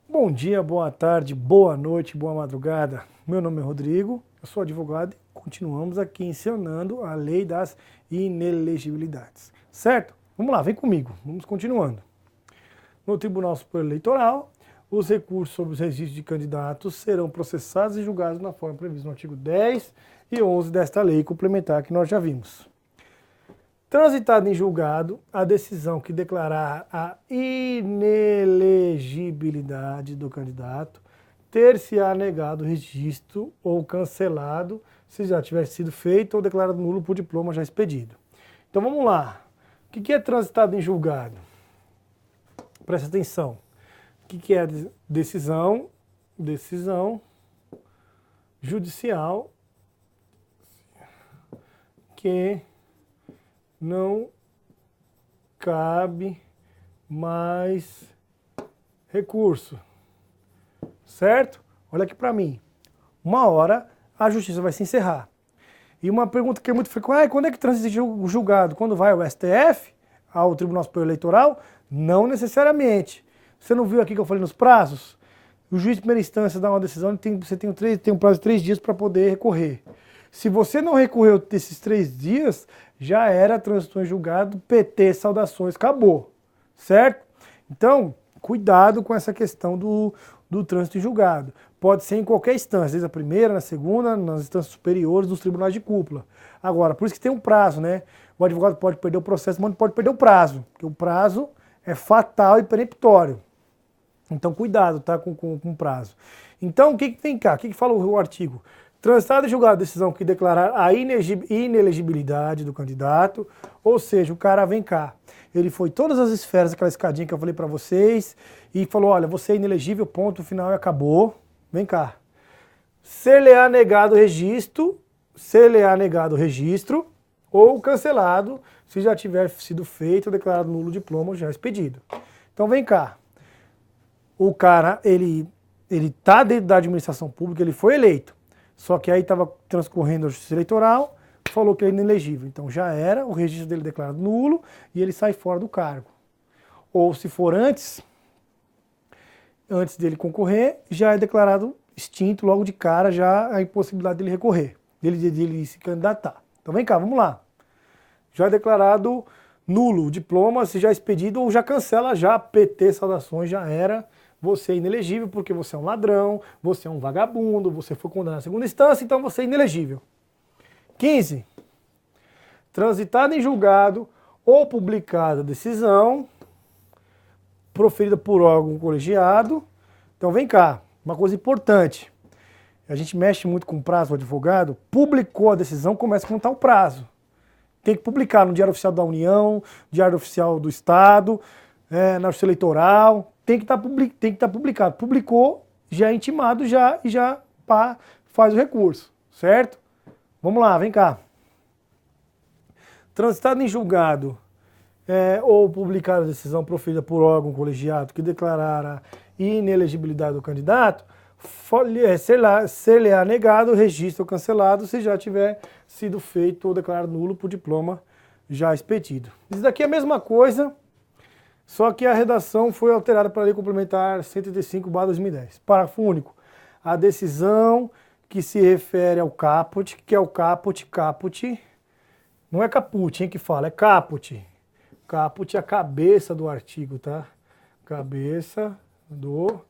Bom dia, boa tarde, boa noite, boa madrugada. Meu nome é Rodrigo, eu sou advogado e continuamos aqui ensinando a lei das inelegibilidades. Certo? Vamos lá, vem comigo, vamos continuando. No Tribunal Superior Eleitoral, os recursos sobre os registros de candidatos serão processados e julgados na forma prevista no artigo 10 e 11 desta lei complementar que nós já vimos. Transitada em julgado, a decisão que declarar a inelegibilidade do candidato ter-se-á negado o registro ou cancelado se já tivesse sido feito ou declarado nulo por diploma já expedido. Então vamos lá. O que é transitado em julgado? Presta atenção. O que é decisão? Decisão judicial que não cabe mais recurso, certo? Olha aqui para mim. Uma hora a justiça vai se encerrar. E uma pergunta que é muito frequente, quando é que transita o julgado? Quando vai ao STF, ao Tribunal Superior Eleitoral? Não necessariamente. Você não viu aqui que eu falei nos prazos? O juiz de primeira instância dá uma decisão, você tem um prazo de 3 dias para poder recorrer. Se você não recorreu desses 3 dias, já era transitou em julgado, PT, saudações, acabou, certo? Então, cuidado com essa questão do trânsito em julgado. Pode ser em qualquer instância, desde a primeira, na segunda, nas instâncias superiores dos tribunais de cúpula. Agora, por isso que tem um prazo, né? O advogado pode perder o processo, mas não pode perder o prazo, porque o prazo é fatal e peremptório. Então, cuidado, tá, com o prazo. Então, o que tem cá? O que fala o artigo? Transitado e julgado a decisão que declarar a inelegibilidade do candidato, ou seja, o cara vem cá, ele foi todas as esferas, aquela escadinha que eu falei para vocês, e falou, olha, você é inelegível, ponto final e acabou, vem cá. Ser-lhe-á negado o registro, ou cancelado, se já tiver sido feito ou declarado nulo o diploma ou já expedido. Então vem cá, o cara, ele tá dentro da administração pública, ele foi eleito. Só que aí estava transcorrendo a justiça eleitoral, falou que ele é inelegível. Então já era, o registro dele declarado nulo e ele sai fora do cargo. Ou se for antes dele concorrer, já é declarado extinto logo de cara, já a impossibilidade dele recorrer, dele se candidatar. Então vem cá, vamos lá. Já é declarado nulo o diploma, se já é expedido ou já cancela já, PT, saudações, já era. Você é inelegível porque você é um ladrão, você é um vagabundo, você foi condenado à segunda instância, então você é inelegível. 15. Transitada em julgado ou publicada decisão proferida por órgão colegiado. Então vem cá, uma coisa importante. A gente mexe muito com prazo, o advogado publicou a decisão, começa a contar o prazo. Tem que publicar no Diário Oficial da União, Diário Oficial do Estado, na Justiça Eleitoral. Tem que estar publicado. Publicou, já é intimado e já faz o recurso, certo? Vamos lá, vem cá. Transitado em julgado ou publicada a decisão proferida por órgão colegiado que declarar a inelegibilidade do candidato, ser-lhe-á negado o registro ou cancelado se já tiver sido feito ou declarado nulo por diploma já expedido. Isso daqui é a mesma coisa, só que a redação foi alterada para a Lei Complementar 135/2010. Parágrafo único. A decisão que se refere ao caput, que é o caput, não é caput, hein, que fala, é caput. Caput é a cabeça do artigo, tá? Cabeça do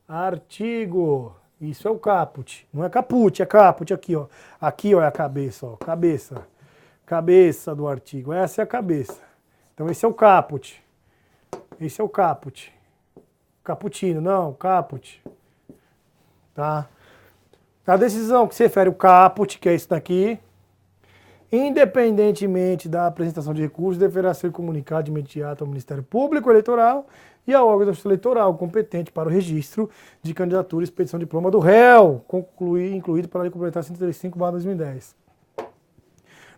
artigo. Isso é o caput. Não é caput, é caput aqui, ó. Aqui, ó, é a cabeça, ó. Cabeça. Cabeça do artigo. Essa é a cabeça. Então esse é o caput. Esse é o caput. Cappuccino, não, caput. Tá? A decisão que se refere ao caput, que é isso daqui, independentemente da apresentação de recursos, deverá ser comunicado de imediato ao Ministério Público Eleitoral e ao órgão da Justiça Eleitoral competente para o registro de candidatura e expedição de diploma do réu, incluído pela Lei Complementar 135/2010.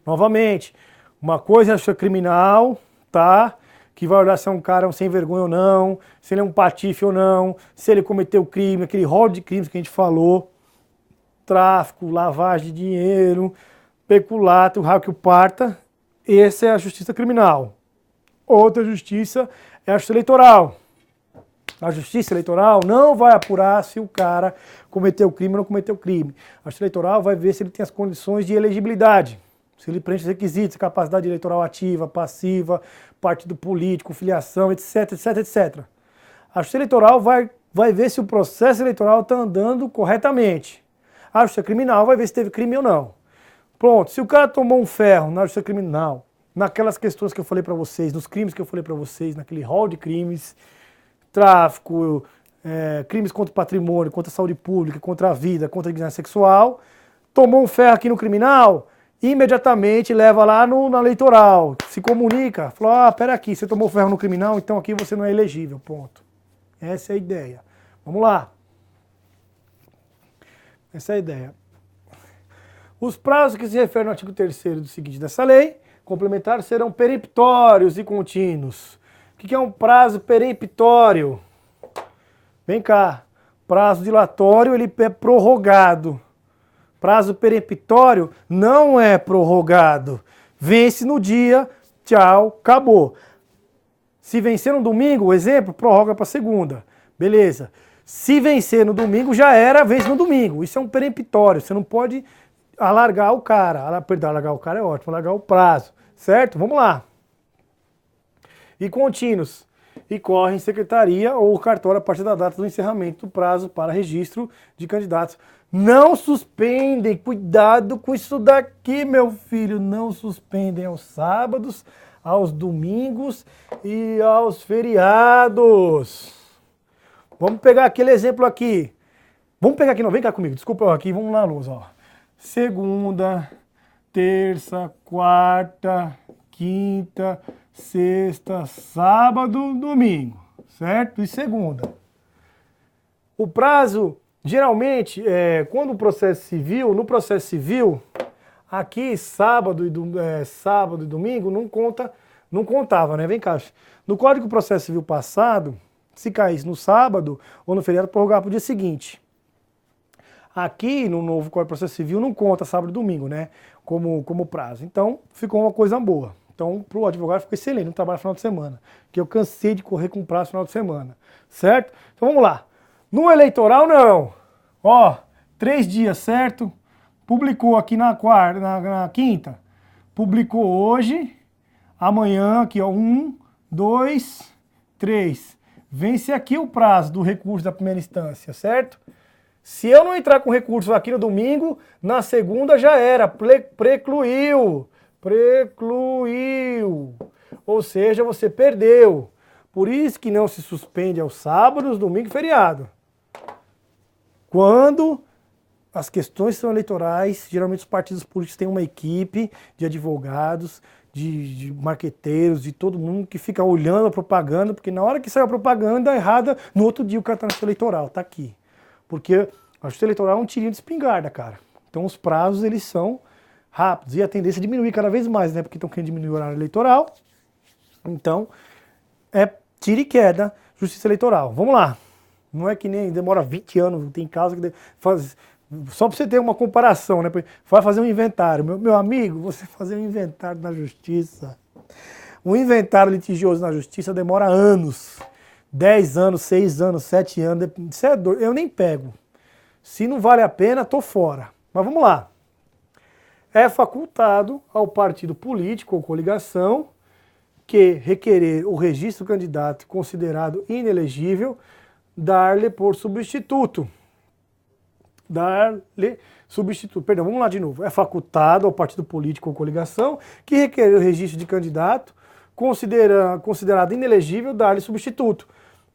Novamente, uma coisa é a justiça criminal, tá? Que vai olhar se é um cara sem vergonha ou não, se ele é um patife ou não, se ele cometeu crime, aquele rol de crimes que a gente falou, tráfico, lavagem de dinheiro, peculato, raio que o parta, essa é a justiça criminal. Outra justiça é a justiça eleitoral. A Justiça Eleitoral não vai apurar se o cara cometeu crime ou não cometeu crime. A Justiça Eleitoral vai ver se ele tem as condições de elegibilidade, se ele preenche os requisitos, capacidade eleitoral ativa, passiva, partido político, filiação, etc, etc, etc. A Justiça Eleitoral vai ver se o processo eleitoral está andando corretamente. A Justiça Criminal vai ver se teve crime ou não. Pronto, se o cara tomou um ferro na Justiça Criminal, naquelas questões que eu falei para vocês, nos crimes que eu falei para vocês, naquele rol de crimes, tráfico, crimes contra o patrimônio, contra a saúde pública, contra a vida, contra a dignidade sexual, tomou um ferro aqui no criminal, imediatamente leva lá na eleitoral, se comunica, fala, pera aqui, você tomou ferro no criminal, então aqui você não é elegível, ponto. Essa é a ideia. Vamos lá. Essa é a ideia. Os prazos que se referem no artigo 3º do seguinte dessa lei, complementar, serão peremptórios e contínuos. O que é um prazo peremptório? Vem cá. Prazo dilatório, ele é prorrogado. Prazo peremptório não é prorrogado. Vence no dia, tchau, acabou. Se vencer no domingo, exemplo, prorroga para segunda. Beleza. Se vencer no domingo, já era, vence no domingo. Isso é um peremptório. Você não pode alargar o cara. Perdão, alargar o cara é ótimo, alargar o prazo. Certo? Vamos lá. E contínuos. E corre em secretaria ou cartório a partir da data do encerramento do prazo para registro de candidatos. Não suspendem. Cuidado com isso daqui, meu filho. Não suspendem aos sábados, aos domingos e aos feriados. Vamos pegar aquele exemplo aqui. Vamos pegar aqui, não, vem cá comigo, desculpa aqui, vamos lá, Luz, ó. Segunda, terça, quarta, quinta, sexta, sábado, domingo, certo? E segunda. O prazo, geralmente, quando o processo civil, no processo civil, aqui sábado e domingo não contava, né? Vem cá. No Código de Processo Civil passado, se caísse no sábado ou no feriado, prorrogar para o dia seguinte. Aqui no novo Código de Processo Civil não conta sábado e domingo, né? Como prazo. Então ficou uma coisa boa. Então para o advogado ficou excelente, não trabalha no final de semana. Que eu cansei de correr com prazo no final de semana. Certo? Então vamos lá. No eleitoral não. Ó, 3 dias, certo? Publicou aqui na quinta. Publicou hoje. Amanhã aqui, ó. 1, 2, 3. Vence aqui o prazo do recurso da primeira instância, certo? Se eu não entrar com recurso aqui no domingo, na segunda já era, precluiu. Ou seja, você perdeu. Por isso que não se suspende aos sábados, domingo e feriado. Quando as questões são eleitorais, geralmente os partidos políticos têm uma equipe de advogados, de marqueteiros, de todo mundo que fica olhando a propaganda, porque na hora que sai a propaganda errada, no outro dia o cara tá na justiça eleitoral, tá aqui. Porque a justiça eleitoral é um tirinho de espingarda, cara. Então os prazos, eles são rápidos. E a tendência é diminuir cada vez mais, né? Porque estão querendo diminuir o horário eleitoral. Então, é tiro e queda, justiça eleitoral. Vamos lá. Não é que nem demora 20 anos, tem casos que faz... Só para você ter uma comparação, né? Vai fazer um inventário. Meu amigo, você fazer um inventário na justiça. Um inventário litigioso na justiça demora anos. 10 anos, 6 anos, 7 anos. Isso é doido. Eu nem pego. Se não vale a pena, tô fora. Mas vamos lá. É facultado ao partido político ou coligação que requerer o registro do candidato considerado inelegível, dar-lhe por substituto. Perdão, vamos lá de novo. É facultado ao partido político ou coligação que requerer o registro de candidato considerado inelegível, dar-lhe substituto,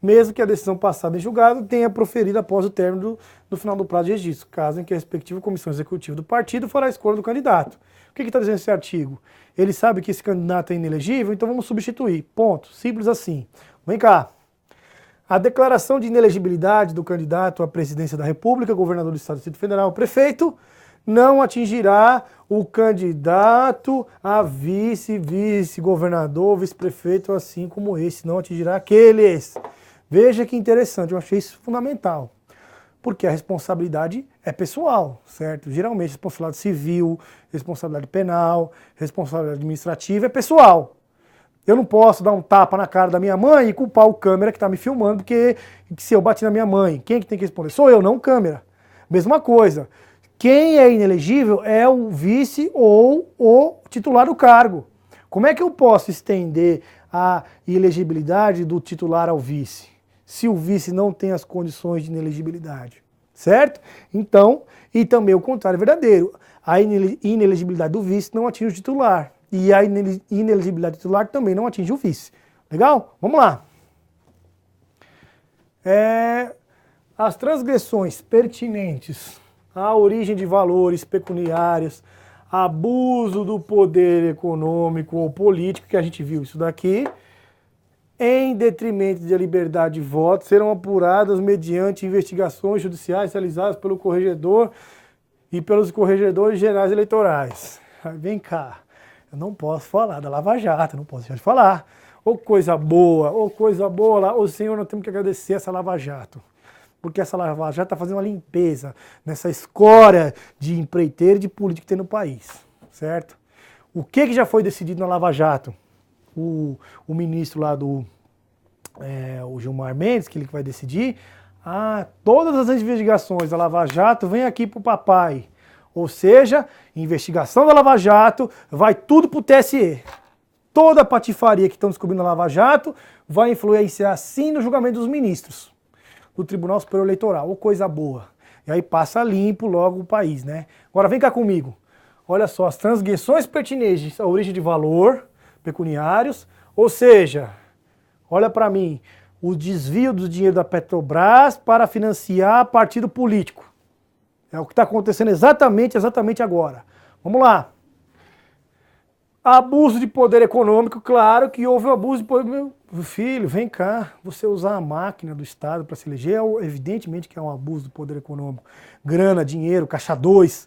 mesmo que a decisão passada em julgado tenha proferido após o término do final do prazo de registro, caso em que a respectiva comissão executiva do partido for a escolha do candidato. O que está dizendo esse artigo? Ele sabe que esse candidato é inelegível, então vamos substituir. Ponto. Simples assim. Vem cá. A declaração de inelegibilidade do candidato à presidência da República, governador do Estado do Distrito Federal, prefeito, não atingirá o candidato a vice-governador, vice-prefeito, assim como esse, não atingirá aqueles. Veja que interessante, eu achei isso fundamental. Porque a responsabilidade é pessoal, certo? Geralmente, responsabilidade civil, responsabilidade penal, responsabilidade administrativa é pessoal. Eu não posso dar um tapa na cara da minha mãe e culpar o câmera que está me filmando, porque se eu bati na minha mãe, quem é que tem que responder? Sou eu, não o câmera. Mesma coisa. Quem é inelegível é o vice ou o titular do cargo. Como é que eu posso estender a inelegibilidade do titular ao vice, se o vice não tem as condições de inelegibilidade? Certo? Então, e também o contrário é verdadeiro. A inelegibilidade do vice não atinge o titular. E a inelegibilidade do titular também não atinge o vice. Legal? Vamos lá. As transgressões pertinentes à origem de valores pecuniários, abuso do poder econômico ou político, que a gente viu isso daqui, em detrimento da liberdade de voto, serão apuradas mediante investigações judiciais realizadas pelo corregedor e pelos corregedores gerais eleitorais. Vem cá, eu não posso falar da Lava Jato, não posso deixar de falar. Ô coisa boa, lá, ô Senhor, nós temos que agradecer essa Lava Jato. Porque essa Lava Jato está fazendo uma limpeza nessa escória de empreiteiro e de político que tem no país, certo? O que já foi decidido na Lava Jato? O ministro lá o Gilmar Mendes, que ele vai decidir, todas as investigações da Lava Jato vêm aqui pro papai. Ou seja, investigação da Lava Jato vai tudo pro TSE. Toda a patifaria que estão descobrindo na Lava Jato vai influenciar sim no julgamento dos ministros do Tribunal Superior Eleitoral, ou coisa boa. E aí passa limpo logo o país, né? Agora vem cá comigo. Olha só, as transgressões pertinentes à origem de valor pecuniários, ou seja, olha para mim, o desvio do dinheiro da Petrobras para financiar partido político. É o que está acontecendo exatamente agora. Vamos lá. Abuso de poder econômico, claro que houve um abuso de poder. Meu filho, vem cá, você usar a máquina do Estado para se eleger, evidentemente que é um abuso do poder econômico. Grana, dinheiro, caixa 2.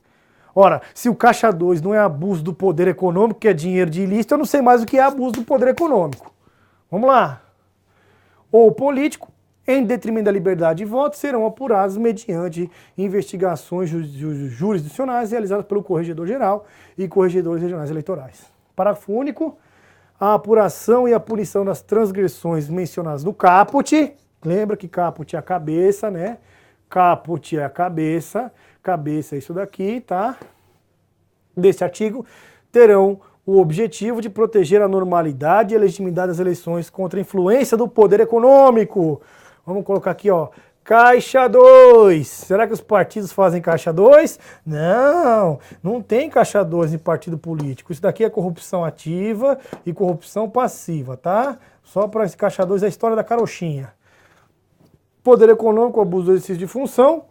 Ora, se o caixa 2 não é abuso do poder econômico, que é dinheiro de ilícito, eu não sei mais o que é abuso do poder econômico. Vamos lá. Ou político, em detrimento da liberdade de voto, serão apurados mediante investigações jurisdicionais realizadas pelo Corregedor-Geral e Corregedores Regionais Eleitorais. Parágrafo único. A apuração e a punição das transgressões mencionadas no caput. Lembra que caput é a cabeça, né? Caput é a cabeça é isso daqui, tá? Desse artigo, terão o objetivo de proteger a normalidade e a legitimidade das eleições contra a influência do poder econômico. Vamos colocar aqui, ó. Caixa 2. Será que os partidos fazem caixa 2? Não, não tem caixa 2 em partido político. Isso daqui é corrupção ativa e corrupção passiva, tá? Só para esse caixa 2 é a história da carochinha. Poder econômico, abuso do exercício de função,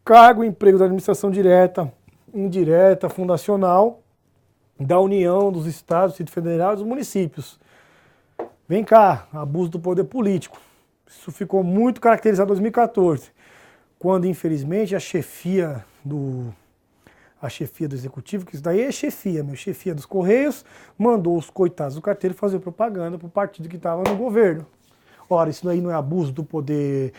cargo, emprego da administração direta, indireta, fundacional, da União, dos Estados, do Distrito Federal e dos municípios. Vem cá, abuso do poder político. Isso ficou muito caracterizado em 2014, quando, infelizmente, a chefia do executivo, que isso daí é chefia dos Correios, mandou os coitados do carteiro fazer propaganda para o partido que estava no governo. Ora, isso daí não é abuso do poder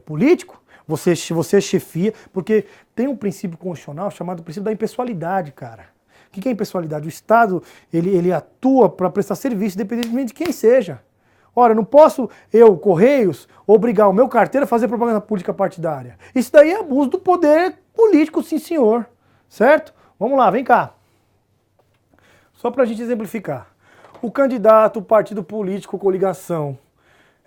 político? Você é chefia, porque tem um princípio constitucional chamado princípio da impessoalidade, cara. O que é impessoalidade? O Estado, ele atua para prestar serviço, independentemente de quem seja. Ora, não posso, eu, Correios, obrigar o meu carteiro a fazer propaganda política partidária. Isso daí é abuso do poder político, sim senhor. Certo? Vamos lá, vem cá. Só para a gente exemplificar. O candidato, o partido político, coligação,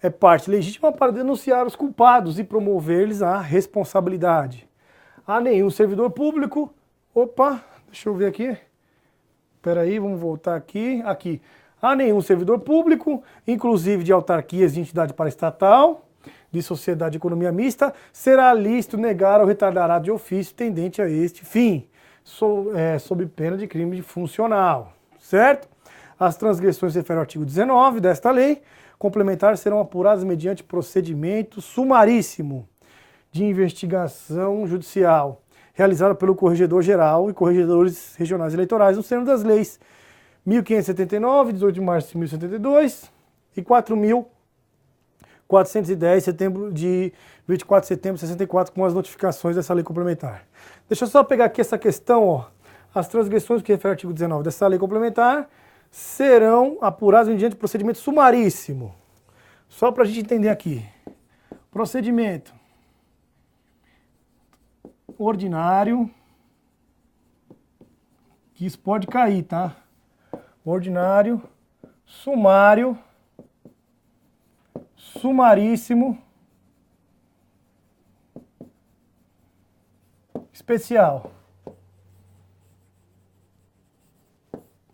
é parte legítima para denunciar os culpados e promover-lhes a responsabilidade. A nenhum servidor público... Opa, deixa eu ver aqui. Espera aí, vamos voltar aqui. Aqui. A nenhum servidor público, inclusive de autarquias de entidade paraestatal, de sociedade de economia mista, será lícito negar ou retardar ato de ofício tendente a este fim, sob pena de crime funcional, certo? As transgressões referem ao artigo 19 desta lei, complementares serão apuradas mediante procedimento sumaríssimo de investigação judicial, realizada pelo Corregedor-Geral e Corregedores Regionais Eleitorais, no termo das leis 1579, 18 de março de 1072 e 4.410, de 24 de setembro de 64, com as notificações dessa lei complementar. Deixa eu só pegar aqui essa questão, ó. As transgressões que refere ao artigo 19 dessa lei complementar serão apurados mediante procedimento sumaríssimo. Só para a gente entender aqui. Procedimento ordinário, que isso pode cair, tá? Ordinário, sumário, sumaríssimo, especial.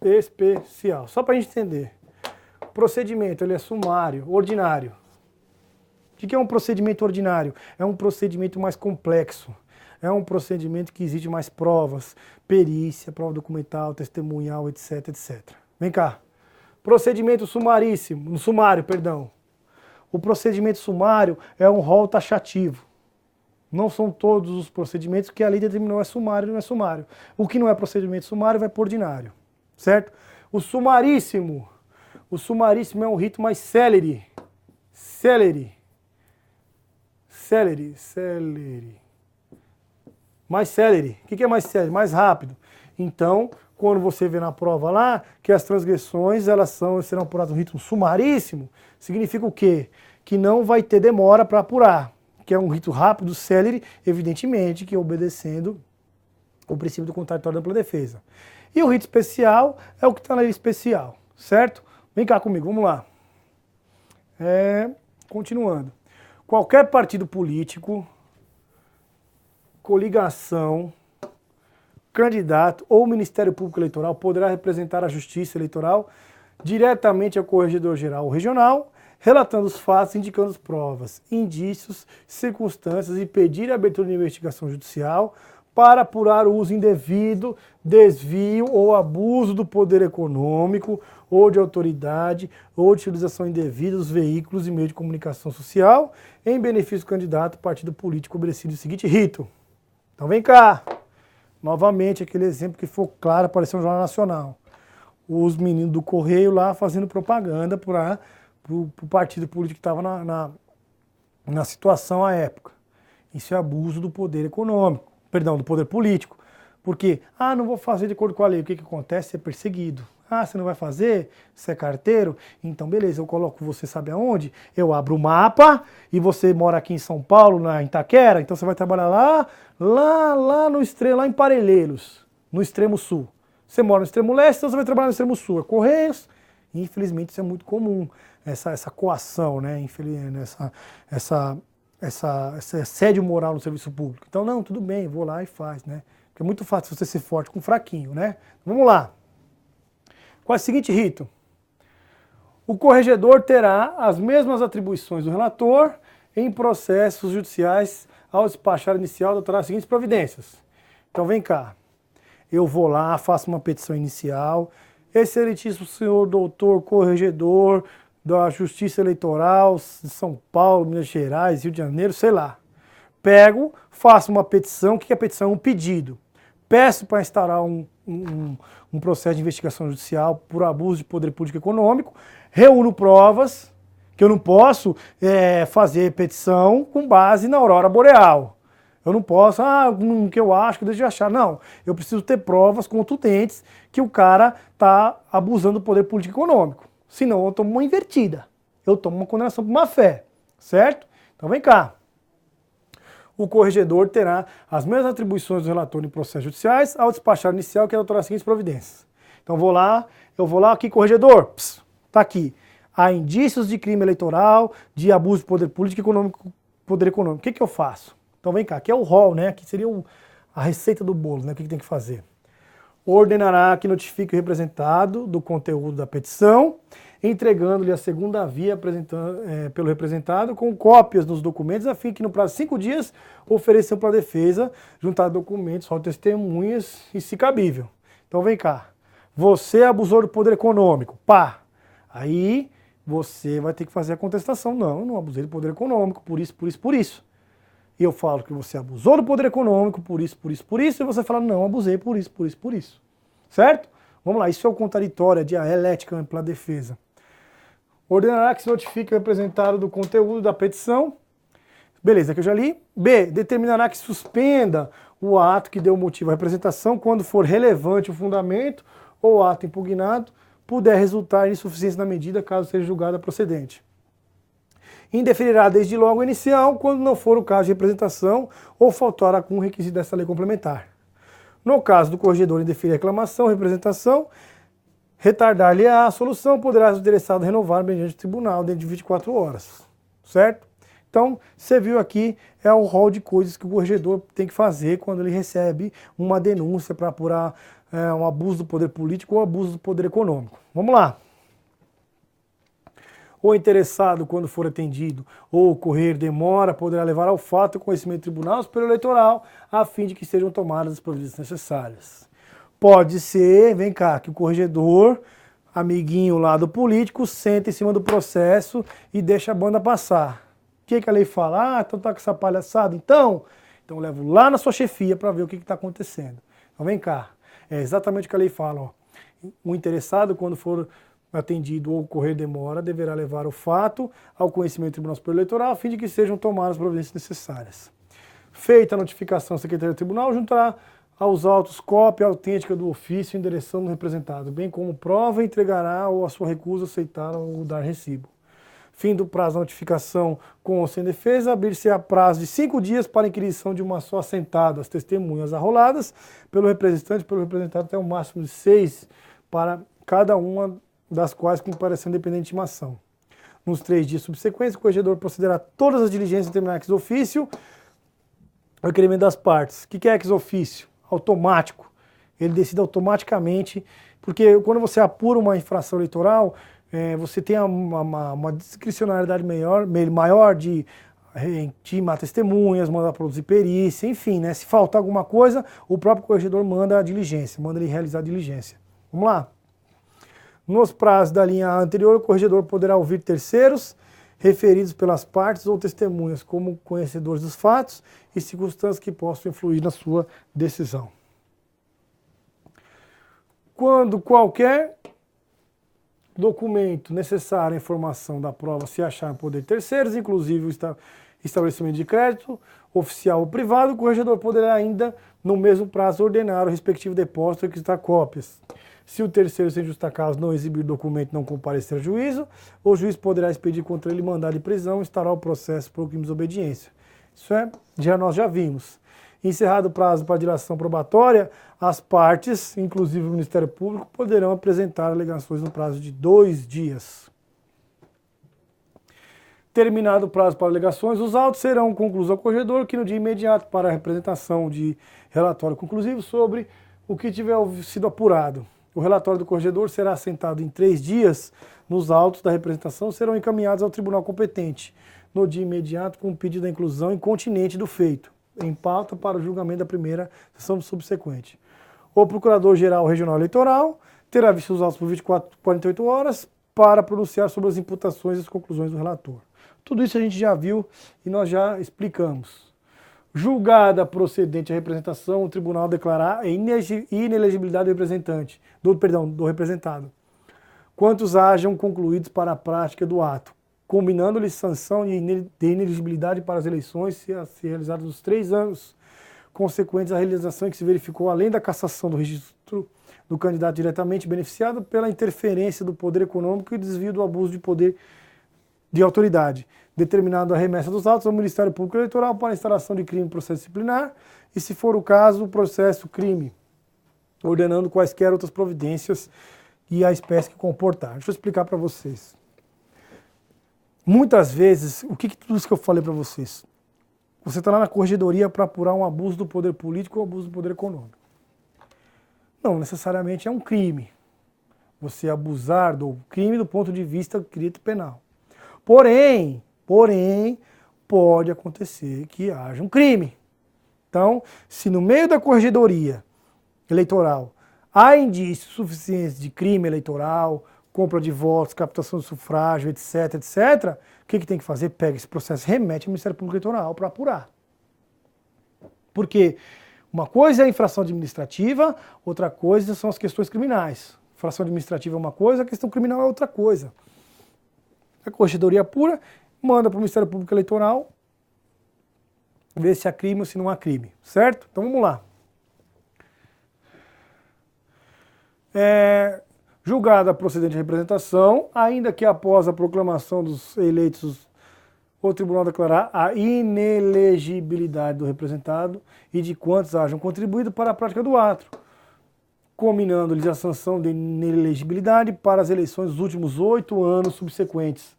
Especial. Só para a gente entender. Procedimento, ele é sumário, ordinário. O que é um procedimento ordinário? É um procedimento mais complexo. É um procedimento que exige mais provas, perícia, prova documental, testemunhal, etc, etc. Vem cá. Procedimento sumaríssimo, sumário, perdão. O procedimento sumário é um rol taxativo. Não são todos os procedimentos que a lei determinou é sumário ou não é sumário. O que não é procedimento sumário vai para ordinário, certo? O sumaríssimo é um rito mais célere. Mais célere. O que é mais célere? Mais rápido. Então, quando você vê na prova lá que as transgressões serão apuradas no rito sumaríssimo, significa o quê? Que não vai ter demora para apurar. Que é um rito rápido, célere, evidentemente, que é obedecendo o princípio do contraditório da ampla defesa. E o rito especial é o que está na lei especial, certo? Vem cá comigo, vamos lá. Continuando. Qualquer partido político, coligação, candidato ou Ministério Público Eleitoral poderá representar a Justiça Eleitoral diretamente ao Corregedor-Geral ou Regional, relatando os fatos, indicando as provas, indícios, circunstâncias e pedir a abertura de investigação judicial para apurar o uso indevido, desvio ou abuso do poder econômico ou de autoridade ou de utilização indevida dos veículos e meios de comunicação social em benefício do candidato, partido político obedecido o seguinte rito. Então vem cá. Novamente, aquele exemplo que ficou claro, apareceu no Jornal Nacional. Os meninos do Correio lá fazendo propaganda para o partido político que estava na situação à época. Isso é abuso do poder econômico, perdão, do poder político. Porque, não vou fazer de acordo com a lei. O que acontece? Você é perseguido. Você não vai fazer? Você é carteiro? Então, beleza, eu coloco você sabe aonde? Eu abro o mapa e você mora aqui em São Paulo, em Itaquera, então você vai trabalhar lá no extremo, lá em Parelheiros, no extremo sul. Você mora no extremo leste, então você vai trabalhar no extremo sul. É Correios. E, infelizmente, isso é muito comum, essa coação, né? Essa assédio moral no serviço público. Então, não, tudo bem, vou lá e faz, né? Porque é muito fácil você ser forte com fraquinho, né? Vamos lá. Qual é o seguinte rito? O corregedor terá as mesmas atribuições do relator em processos judiciais ao despachar inicial adotará as seguintes providências. Então vem cá, eu vou lá, faço uma petição inicial, excelentíssimo senhor doutor corregedor da Justiça Eleitoral de São Paulo, Minas Gerais, Rio de Janeiro, sei lá. Pego, faço uma petição, o que é petição? Um pedido. Peço para instaurar um processo de investigação judicial por abuso de poder público econômico, reúno provas, que eu não posso fazer petição com base na aurora boreal. Eu não posso, que eu acho, que deixa de achar. Não, eu preciso ter provas contundentes que o cara está abusando do poder político econômico. Senão eu tomo uma invertida. Eu tomo uma condenação por má fé, certo? Então vem cá. O corregedor terá as mesmas atribuições do relator em processos judiciais ao despachar inicial que adotará as seguintes providências. Então eu vou lá aqui, corregedor, tá aqui. Há indícios de crime eleitoral, de abuso de poder político e poder econômico. O que eu faço? Então vem cá, aqui é o rol, né? Aqui seria a receita do bolo, né? O que tem que fazer? Ordenará que notifique o representado do conteúdo da petição, entregando-lhe a segunda via pelo representado com cópias dos documentos, a fim que no prazo de 5 dias ofereçam para a defesa juntar documentos, só testemunhas e, se cabível. Então vem cá, você abusou do poder econômico, pá, aí você vai ter que fazer a contestação. Não, eu não abusei do poder econômico, por isso, por isso, por isso. E eu falo que você abusou do poder econômico, por isso, por isso, por isso, e você fala, não, abusei por isso, por isso, por isso. Certo? Vamos lá, isso é o contraditório, é dialética pela defesa. Ordenará que se notifique o representado do conteúdo da petição. Beleza, que eu já li. B, determinará que suspenda o ato que deu motivo à representação quando for relevante o fundamento ou ato impugnado puder resultar em insuficiência na medida, caso seja julgada procedente. Indeferirá desde logo a inicial, quando não for o caso de representação ou faltar algum requisito dessa lei complementar. No caso do corregedor indeferir a reclamação ou representação, retardar-lhe a solução, poderá o interessado renovar mediante o tribunal dentro de 24 horas. Certo? Então, você viu aqui, é o rol de coisas que o corregedor tem que fazer quando ele recebe uma denúncia para apurar um abuso do poder político ou abuso do poder econômico. Vamos lá. O interessado, quando for atendido ou ocorrer demora, poderá levar ao fato o conhecimento do Tribunal Superior Eleitoral, a fim de que sejam tomadas as providências necessárias. Pode ser, vem cá, que o corregedor, amiguinho lá do político, senta em cima do processo e deixa a banda passar. O que a lei fala? Então tá com essa palhaçada? Então eu levo lá na sua chefia para ver o que está acontecendo. Então vem cá, é exatamente o que a lei fala. Ó. O interessado, quando for atendido ou ocorrer demora, deverá levar o fato ao conhecimento do Tribunal Superior Eleitoral, a fim de que sejam tomadas as providências necessárias. Feita a notificação, a Secretaria do Tribunal juntará aos autos cópia autêntica do ofício endereçando o representado, bem como prova, entregará ou a sua recusa aceitar ou dar recibo. Fim do prazo da notificação com ou sem defesa, abrir-se-á prazo de 5 dias para a inquirição de uma só assentada, as testemunhas arroladas pelo representante, pelo representado até o máximo de 6 para cada uma das quais comparecendo independente de intimação. Nos 3 dias subsequentes, o corregedor procederá a todas as diligências determinadas ex ofício, o requerimento das partes. O que é ex ofício? Automático. Ele decide automaticamente, porque quando você apura uma infração eleitoral, você tem uma discricionariedade maior de intimar testemunhas, mandar produzir perícia, enfim, né? Se faltar alguma coisa, o próprio corregedor manda a diligência, manda ele realizar a diligência. Vamos lá? Nos prazos da linha anterior, o corregedor poderá ouvir terceiros referidos pelas partes ou testemunhas como conhecedores dos fatos e circunstâncias que possam influir na sua decisão. Quando qualquer documento necessário à informação da prova se achar em poder de terceiros, inclusive o estabelecimento de crédito, oficial ou privado, o corregedor poderá ainda, no mesmo prazo, ordenar o respectivo depósito e requisitar cópias. Se o terceiro, sem justa causa, não exibir o documento e não comparecer ao juízo, o juiz poderá expedir contra ele mandado de prisão e instaurar o processo por crime de desobediência. Isso nós já vimos. Encerrado o prazo para dilação probatória, as partes, inclusive o Ministério Público, poderão apresentar alegações no prazo de 2 dias. Terminado o prazo para alegações, os autos serão concluídos ao corregedor, que no dia imediato para a representação de relatório conclusivo sobre o que tiver sido apurado. O relatório do corregedor será assentado em 3 dias nos autos da representação, serão encaminhados ao tribunal competente, no dia imediato com o pedido da inclusão incontinente do feito, em pauta para o julgamento da primeira sessão subsequente. O Procurador-Geral Regional Eleitoral terá visto os autos por 24 a 48 horas para pronunciar sobre as imputações e as conclusões do relator. Tudo isso a gente já viu e nós já explicamos. Julgada procedente a representação, o tribunal declarar a inelegibilidade do representado, quantos hajam concluídos para a prática do ato, combinando-lhe sanção de inelegibilidade para as eleições se realizadas nos 3 anos consequentes à realização que se verificou além da cassação do registro do candidato diretamente beneficiado pela interferência do poder econômico e desvio do abuso de poder de autoridade, determinado a remessa dos autos ao Ministério Público Eleitoral para a instalação de crime em processo disciplinar e, se for o caso, o processo crime, ordenando quaisquer outras providências e a espécie que comportar. Deixa eu explicar para vocês. Muitas vezes, tudo isso que eu falei para vocês, você está lá na corregedoria para apurar um abuso do poder político ou abuso do poder econômico. Não necessariamente é um crime. Você abusar do crime do ponto de vista do direito penal. Porém, pode acontecer que haja um crime. Então, se no meio da corregedoria eleitoral há indícios suficientes de crime eleitoral, compra de votos, captação de sufrágio, etc., o que tem que fazer? Pega esse processo e remete ao Ministério Público Eleitoral para apurar. Porque uma coisa é a infração administrativa, outra coisa são as questões criminais. Infração administrativa é uma coisa, a questão criminal é outra coisa. A corregedoria apura, manda para o Ministério Público Eleitoral ver se há crime ou se não há crime, certo? Então vamos lá. Julgada procedente a representação, ainda que após a proclamação dos eleitos o tribunal declarar a inelegibilidade do representado e de quantos hajam contribuído para a prática do ato, combinando-lhes a sanção de inelegibilidade para as eleições dos últimos 8 anos subsequentes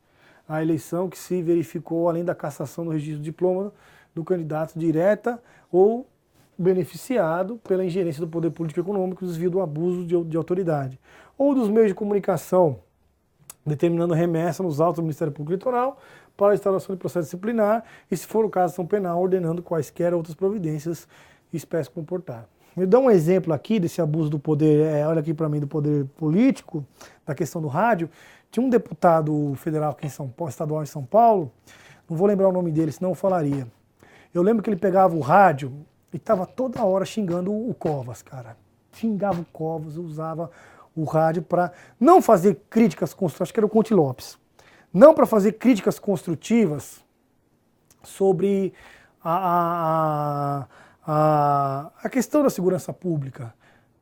à eleição que se verificou, além da cassação do registro de diploma do candidato direta ou beneficiado pela ingerência do poder político e econômico, desvio do abuso de autoridade, ou dos meios de comunicação, determinando remessa nos autos do Ministério Público Eleitoral para a instauração de processo disciplinar e, se for o caso, ação penal, ordenando quaisquer outras providências espécie comportar. Eu dou um exemplo aqui desse abuso do poder, olha aqui para mim, do poder político, da questão do rádio. Tinha um deputado federal aqui em São Paulo, estadual em São Paulo, não vou lembrar o nome dele, senão eu falaria. Eu lembro que ele pegava o rádio e estava toda hora xingando o Covas, cara. Xingava o Covas, usava o rádio para não fazer críticas construtivas, acho que era o Conte Lopes, não para fazer críticas construtivas sobre a questão da segurança pública.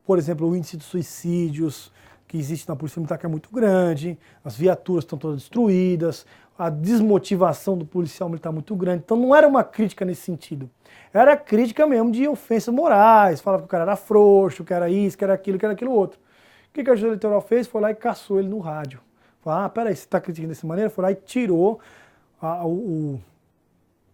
Por exemplo, o índice de suicídios que existe na Polícia Militar, que é muito grande, as viaturas estão todas destruídas, a desmotivação do policial militar muito grande. Então não era uma crítica nesse sentido. Era crítica mesmo de ofensas morais, falava que o cara era frouxo, que era isso, que era aquilo outro. O que a Justiça Eleitoral fez? Foi lá e caçou ele no rádio. Falou, peraí, você está criticando dessa maneira? Foi lá e tirou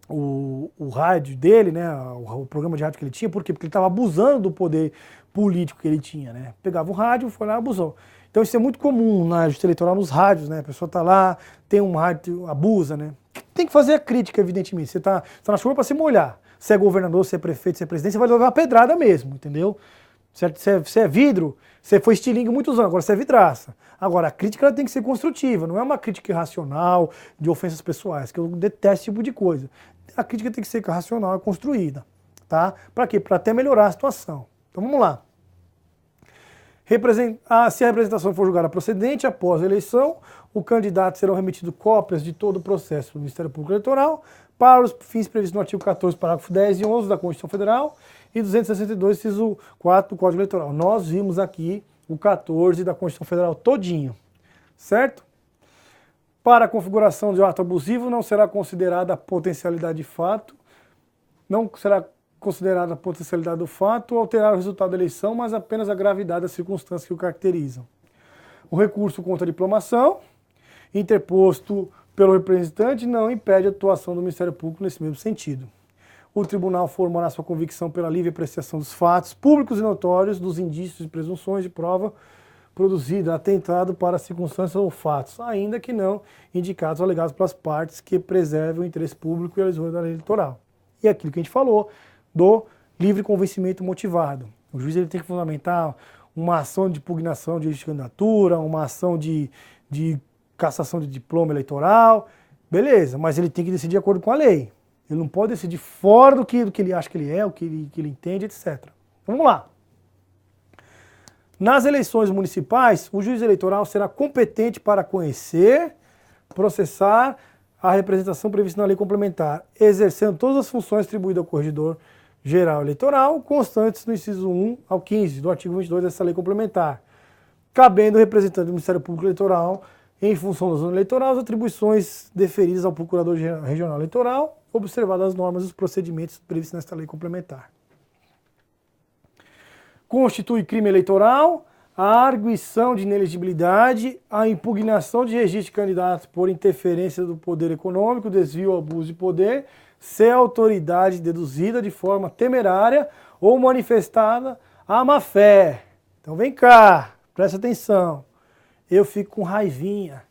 o rádio dele, né, o programa de rádio que ele tinha. Por quê? Porque ele estava abusando do poder político que ele tinha, né? Pegava o rádio, foi lá e abusou. Então isso é muito comum na Justiça Eleitoral, nos rádios, né? A pessoa está lá, tem um rádio, abusa, né? Tem que fazer a crítica, evidentemente. Você está na chuva para se molhar. Se é governador, se é prefeito, se é presidente, você vai levar a pedrada mesmo, entendeu? Se é vidro, você foi estilingue muitos anos, agora você é vidraça. Agora, a crítica ela tem que ser construtiva, não é uma crítica irracional, de ofensas pessoais, que eu detesto esse tipo de coisa. A crítica tem que ser racional e construída, tá? Para quê? Para até melhorar a situação. Então vamos lá. Se a representação for julgada procedente, após a eleição, o candidato serão remetido cópias de todo o processo do Ministério Público Eleitoral para os fins previstos no artigo 14, parágrafo 10 e 11 da Constituição Federal e 262, inciso 4 do Código Eleitoral. Nós vimos aqui o 14 da Constituição Federal todinho, certo? Para a configuração de ato abusivo não será considerada a potencialidade de fato, não será considerada a potencialidade do fato ou alterar o resultado da eleição, mas apenas a gravidade das circunstâncias que o caracterizam. O recurso contra a diplomação, interposto pelo representante, não impede a atuação do Ministério Público nesse mesmo sentido. O tribunal formará sua convicção pela livre apreciação dos fatos públicos e notórios, dos indícios e presunções de prova produzida, atentado para circunstâncias ou fatos, ainda que não indicados ou alegados pelas partes que preservem o interesse público e a lisura da lei eleitoral. E aquilo que a gente falou do livre convencimento motivado. O juiz ele tem que fundamentar uma ação de impugnação de candidatura, uma ação de cassação de diploma eleitoral, beleza, mas ele tem que decidir de acordo com a lei. Ele não pode decidir fora do que ele acha que ele é, o que ele entende, etc. Então, vamos lá. Nas eleições municipais, o juiz eleitoral será competente para conhecer, processar a representação prevista na lei complementar, exercendo todas as funções atribuídas ao Corregedor Geral Eleitoral, constantes no inciso 1 ao 15 do artigo 22 dessa lei complementar, cabendo ao representante do Ministério Público Eleitoral, em função da zona eleitoral, as atribuições deferidas ao Procurador Regional Eleitoral, observadas as normas e os procedimentos previstos nesta lei complementar. Constitui crime eleitoral a arguição de inelegibilidade, a impugnação de registro de candidatos por interferência do poder econômico, desvio ou abuso de poder, se a autoridade deduzida de forma temerária ou manifestada à má-fé. Então vem cá, presta atenção. Eu fico com raivinha.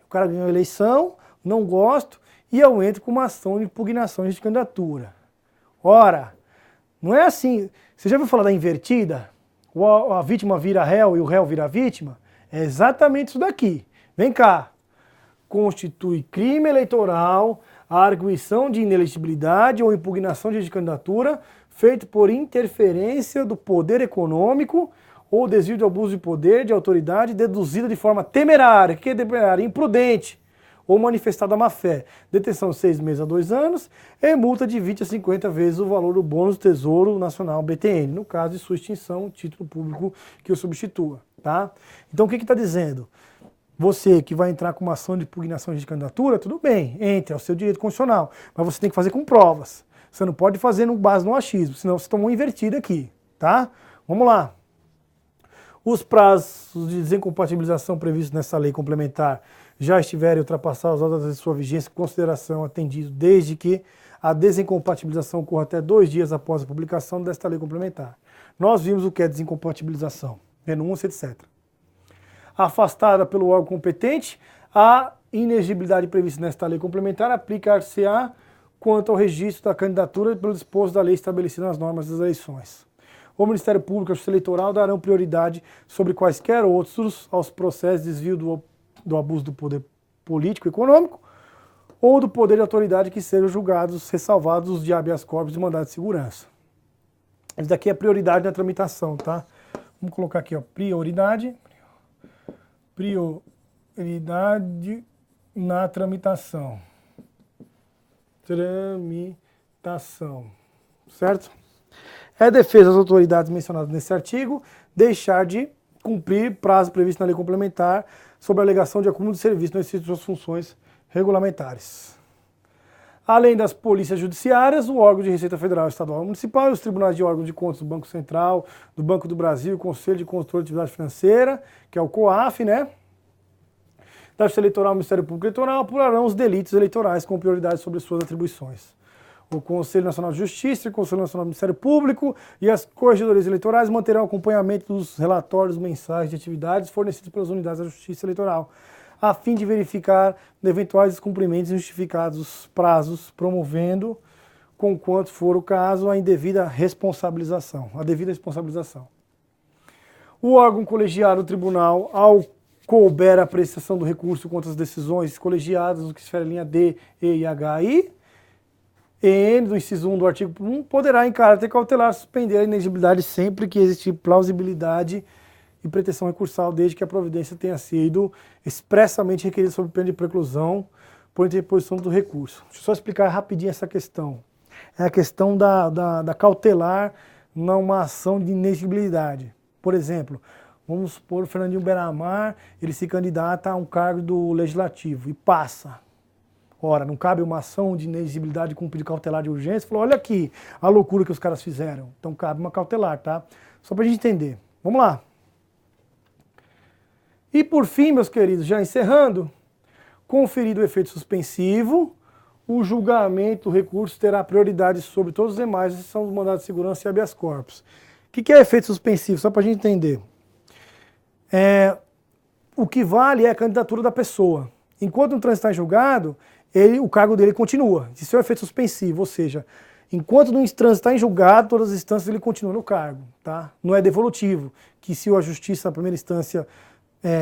O cara ganhou a eleição, não gosto, e eu entro com uma ação de impugnação de candidatura. Ora, não é assim. Você já ouviu falar da invertida? A vítima vira réu e o réu vira vítima? É exatamente isso daqui. Vem cá. Constitui crime eleitoral a arguição de inelegibilidade ou impugnação de candidatura feito por interferência do poder econômico ou desvio de abuso de poder, de autoridade, deduzida de forma temerária. O que é temerária? Imprudente ou manifestada má-fé. Detenção de 6 meses a 2 anos e multa de 20 a 50 vezes o valor do bônus do Tesouro Nacional BTN, no caso de sua extinção, título público que o substitua. tá? Então o que está dizendo? Você que vai entrar com uma ação de impugnação de candidatura, tudo bem, entre, é o seu direito constitucional, mas você tem que fazer com provas. Você não pode fazer no base no achismo, senão você tomou uma invertida aqui, tá? Vamos lá. Os prazos de desincompatibilização previstos nessa lei complementar já estiverem ultrapassados as datas de sua vigência, consideração atendido desde que a desincompatibilização ocorra até 2 dias após a publicação desta lei complementar. Nós vimos o que é desincompatibilização, renúncia, etc. Afastada pelo órgão competente, a inexigibilidade prevista nesta lei complementar aplicar-se-á quanto ao registro da candidatura pelo disposto da lei estabelecida nas normas das eleições. O Ministério Público e a Justiça Eleitoral darão prioridade sobre quaisquer outros aos processos de desvio do abuso do poder político e econômico ou do poder de autoridade que sejam julgados, ressalvados os de habeas corpus e mandado de segurança. Isso daqui é prioridade na tramitação, tá? Vamos colocar aqui, ó, prioridade na tramitação. Certo? É defesa das autoridades mencionadas nesse artigo deixar de cumprir prazo previsto na lei complementar sobre a alegação de acúmulo de serviço no exercício de suas funções regulamentares. Além das polícias judiciárias, o órgão de Receita Federal, Estadual e Municipal e os tribunais de órgãos de contas do Banco Central, do Banco do Brasil, o Conselho de Controle de Atividade Financeira, que é o COAF, né? Da Justiça Eleitoral e Ministério Público Eleitoral apurarão os delitos eleitorais com prioridade sobre suas atribuições. O Conselho Nacional de Justiça, o Conselho Nacional do Ministério Público e as corregedorias eleitorais manterão acompanhamento dos relatórios mensais de atividades fornecidos pelas unidades da Justiça Eleitoral, a fim de verificar eventuais descumprimentos injustificados dos prazos, promovendo, conquanto for o caso, a devida responsabilização. O órgão colegiado do tribunal, ao couber a apreciação do recurso contra as decisões colegiadas no que se refere à linha D, E e H e N do inciso 1 do artigo 1, poderá, em caráter cautelar, suspender a inexigibilidade sempre que existir plausibilidade e pretensão recursal, desde que a providência tenha sido expressamente requerida sob pena de preclusão por interposição do recurso. Deixa eu só explicar rapidinho essa questão. É a questão da cautelar numa ação de inexigibilidade. Por exemplo, vamos supor o Fernandinho Beiramar, ele se candidata a um cargo do Legislativo e passa. Ora, não cabe uma ação de inexigibilidade com pedido cautelar de urgência? Falou, olha aqui a loucura que os caras fizeram. Então cabe uma cautelar, tá? Só pra gente entender. Vamos lá. E por fim, meus queridos, já encerrando, conferido o efeito suspensivo, o julgamento do recurso terá prioridade sobre todos os demais, são os mandados de segurança e habeas corpus. O que é efeito suspensivo? Só pra gente entender. O que vale é a candidatura da pessoa. Enquanto o trânsito está em julgado, o cargo dele continua. Isso é um efeito suspensivo, ou seja, enquanto o trânsito está em julgado, todas as instâncias ele continua no cargo. Tá? Não é devolutivo, que se a justiça, a primeira instância,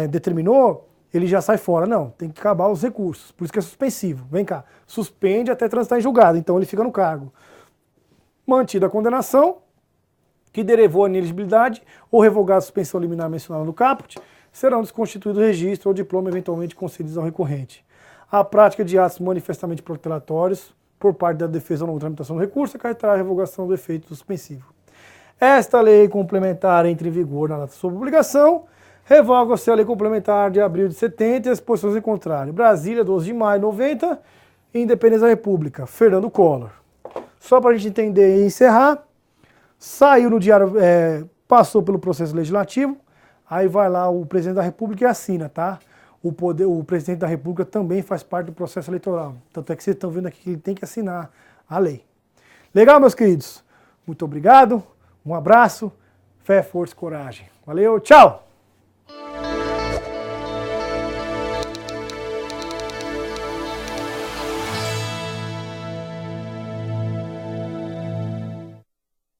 determinou, ele já sai fora. Não, tem que acabar os recursos. Por isso que é suspensivo. Vem cá, suspende até transitar em julgado, então ele fica no cargo. Mantida a condenação, que derivou a inelegibilidade ou revogada a suspensão liminar mencionada no caput, serão desconstituídos o registro ou diploma eventualmente concedidos ao recorrente. A prática de atos manifestamente protelatórios por parte da defesa ou na tramitação do recurso acarretará a revogação do efeito suspensivo. Esta lei complementar entra em vigor na data de sua publicação, revoga-se a lei complementar de abril de 70 e as posições em contrário. Brasília, 12 de maio de 90, Independência da República, Fernando Collor. Só para a gente entender e encerrar, saiu no diário, passou pelo processo legislativo, aí vai lá o presidente da República e assina, tá? O presidente da República também faz parte do processo eleitoral. Tanto é que vocês estão vendo aqui que ele tem que assinar a lei. Legal, meus queridos? Muito obrigado, um abraço, fé, força e coragem. Valeu, tchau!